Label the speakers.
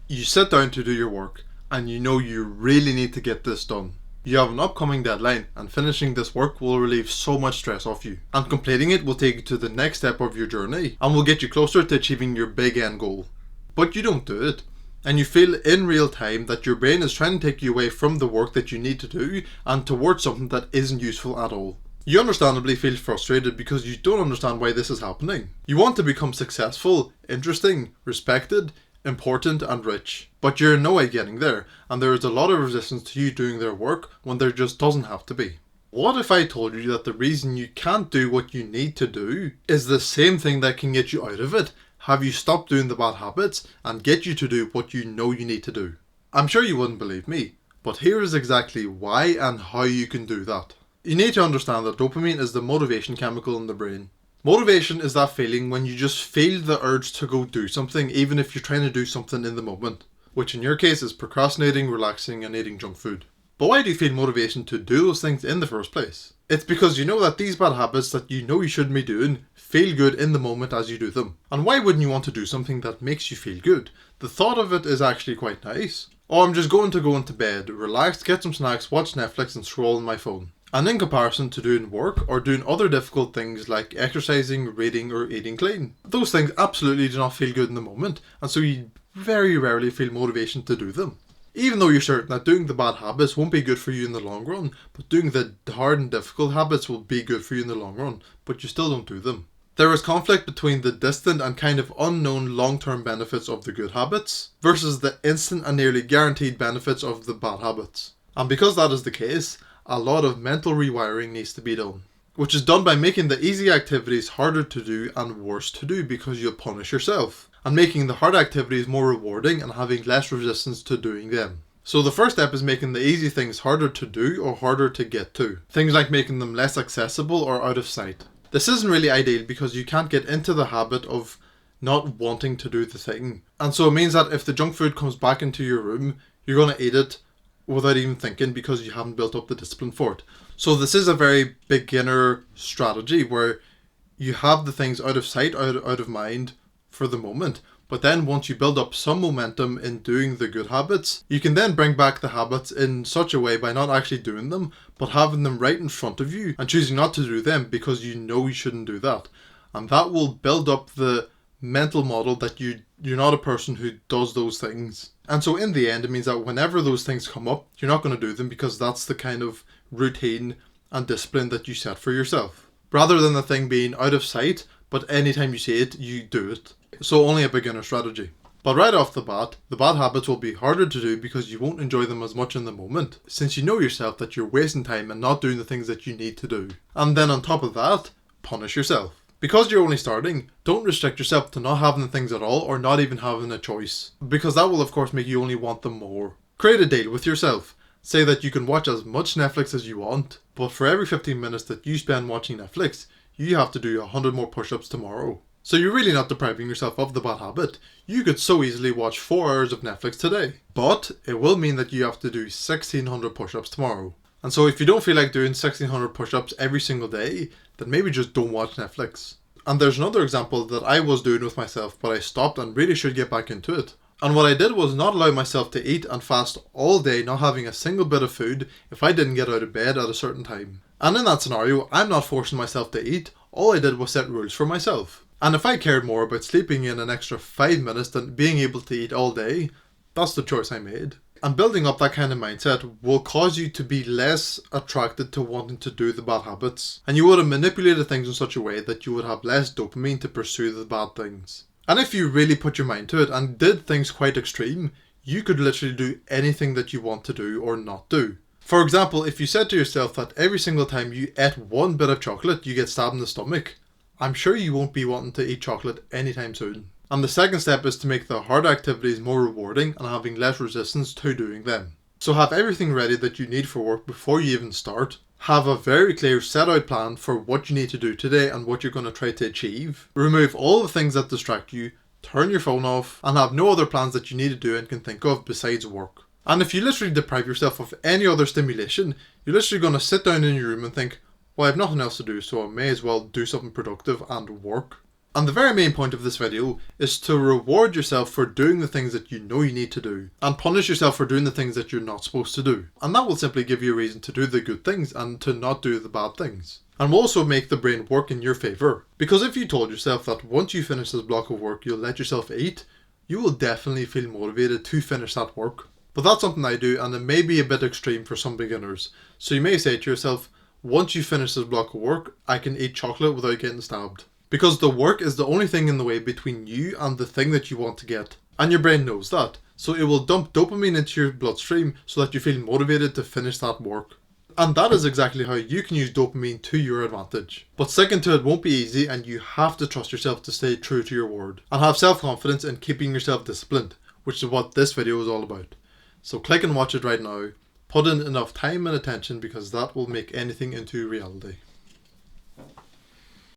Speaker 1: You sit down to do your work and you know you really need to get this done. You have an upcoming deadline and finishing this work will relieve so much stress off you. And completing it will take you to the next step of your journey and will get you closer to achieving your big end goal. But you don't do it. And you feel in real time that your brain is trying to take you away from the work that you need to do and towards something that isn't useful at all. You understandably feel frustrated because you don't understand why this is happening. You want to become successful, interesting, respected, important and rich, but you're in no way getting there, and there is a lot of resistance to you doing their work when there just doesn't have to be. What if I told you that the reason you can't do what you need to do is the same thing that can get you out of it, have you stop doing the bad habits, and get you to do what you know you need to do? I'm sure you wouldn't believe me, but here is exactly why and how you can do that. You need to understand that dopamine is the motivation chemical in the brain. Motivation is that feeling when you just feel the urge to go do something even if you're trying to do something in the moment, which in your case is procrastinating, relaxing and eating junk food. But why do you feel motivation to do those things in the first place? It's because you know that these bad habits that you know you shouldn't be doing feel good in the moment as you do them. And why wouldn't you want to do something that makes you feel good? The thought of it is actually quite nice. Oh, I'm just going to go into bed, relax, get some snacks, watch Netflix and scroll on my phone. And in comparison to doing work or doing other difficult things like exercising, reading or eating clean, those things absolutely do not feel good in the moment, and so you very rarely feel motivation to do them. Even though you're certain that doing the bad habits won't be good for you in the long run, but doing the hard and difficult habits will be good for you in the long run, but you still don't do them. There is conflict between the distant and kind of unknown long-term benefits of the good habits versus the instant and nearly guaranteed benefits of the bad habits. And because that is the case, a lot of mental rewiring needs to be done, which is done by making the easy activities harder to do and worse to do because you'll punish yourself, and making the hard activities more rewarding and having less resistance to doing them. So the first step is making the easy things harder to do or harder to get to. Things like making them less accessible or out of sight. This isn't really ideal because you can't get into the habit of not wanting to do the thing. And so it means that if the junk food comes back into your room, you're going to eat it without even thinking because you haven't built up the discipline for it. So this is a very beginner strategy where you have the things out of sight, out of mind for the moment. But then once you build up some momentum in doing the good habits, you can then bring back the habits in such a way by not actually doing them, but having them right in front of you and choosing not to do them because you know you shouldn't do that. And that will build up the mental model that you're not a person who does those things. And so in the end, it means that whenever those things come up, you're not going to do them because that's the kind of routine and discipline that you set for yourself. Rather than the thing being out of sight, but anytime you see it, you do it. So only a beginner strategy. But right off the bat, the bad habits will be harder to do because you won't enjoy them as much in the moment, since you know yourself that you're wasting time and not doing the things that you need to do. And then on top of that, punish yourself. Because you're only starting, don't restrict yourself to not having the things at all or not even having a choice, because that will of course make you only want them more. Create a deal with yourself. Say that you can watch as much Netflix as you want, but for every 15 minutes that you spend watching Netflix, you have to do 100 more push-ups tomorrow. So you're really not depriving yourself of the bad habit. You could so easily watch 4 hours of Netflix today, but it will mean that you have to do 1600 push-ups tomorrow. And so if you don't feel like doing 1600 push-ups every single day, then maybe just don't watch Netflix. And there's another example that I was doing with myself, but I stopped and really should get back into it. And what I did was not allow myself to eat and fast all day, not having a single bit of food if I didn't get out of bed at a certain time. And in that scenario, I'm not forcing myself to eat, all I did was set rules for myself. And if I cared more about sleeping in an extra 5 minutes than being able to eat all day, that's the choice I made. And building up that kind of mindset will cause you to be less attracted to wanting to do the bad habits. And you would have manipulated things in such a way that you would have less dopamine to pursue the bad things. And if you really put your mind to it and did things quite extreme, you could literally do anything that you want to do or not do. For example, if you said to yourself that every single time you ate one bit of chocolate, you get stabbed in the stomach, I'm sure you won't be wanting to eat chocolate anytime soon. And the second step is to make the hard activities more rewarding and having less resistance to doing them. So have everything ready that you need for work before you even start. Have a very clear set out plan for what you need to do today and what you're going to try to achieve. Remove all the things that distract you, turn your phone off, and have no other plans that you need to do and can think of besides work. And if you literally deprive yourself of any other stimulation, you're literally going to sit down in your room and think, well, I have nothing else to do, so I may as well do something productive and work. And the very main point of this video is to reward yourself for doing the things that you know you need to do, and punish yourself for doing the things that you're not supposed to do. And that will simply give you a reason to do the good things and to not do the bad things. And will also make the brain work in your favour. Because if you told yourself that once you finish this block of work you'll let yourself eat, you will definitely feel motivated to finish that work. But that's something I do, and it may be a bit extreme for some beginners. So you may say to yourself, once you finish this block of work, I can eat chocolate without getting stabbed. Because the work is the only thing in the way between you and the thing that you want to get. And your brain knows that. So it will dump dopamine into your bloodstream so that you feel motivated to finish that work. And that is exactly how you can use dopamine to your advantage. But sticking to it won't be easy, and you have to trust yourself to stay true to your word. And have self-confidence in keeping yourself disciplined, which is what this video is all about. So click and watch it right now. Put in enough time and attention, because that will make anything into reality.